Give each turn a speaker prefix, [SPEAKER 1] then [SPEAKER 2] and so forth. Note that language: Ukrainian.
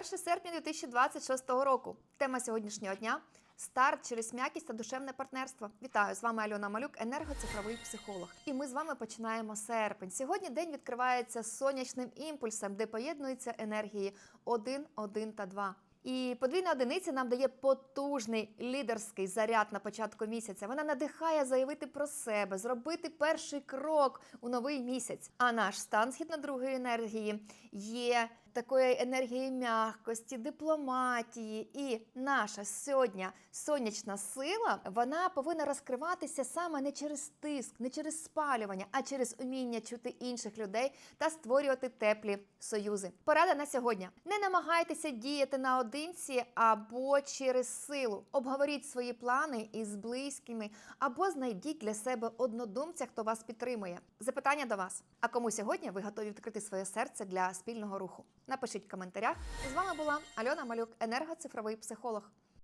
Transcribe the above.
[SPEAKER 1] 1 серпня 2026 року. Тема сьогоднішнього дня – старт через м'якість та душевне партнерство. Вітаю, з вами Альона Малюк, енергоцифровий психолог. І ми з вами починаємо серпень. Сьогодні день відкривається сонячним імпульсом, де поєднуються енергії 1, 1 та 2. І подвійна одиниця нам дає потужний лідерський заряд на початку місяця. Вона надихає заявити про себе, зробити перший крок у новий місяць. А наш стан східно-другої енергії є такої енергії м'якості, дипломатії. І наша сьогодні сонячна сила, вона повинна розкриватися саме не через тиск, не через спалювання, а через уміння чути інших людей та створювати теплі союзи. Порада на сьогодні. Не намагайтеся діяти наодинці або через силу. Обговоріть свої плани із близькими або знайдіть для себе однодумця, хто вас підтримує. Запитання до вас. А кому сьогодні ви готові відкрити своє серце для спільного руху? Напишіть в коментарях. З вами була Альона Малюк, енергоцифровий психолог.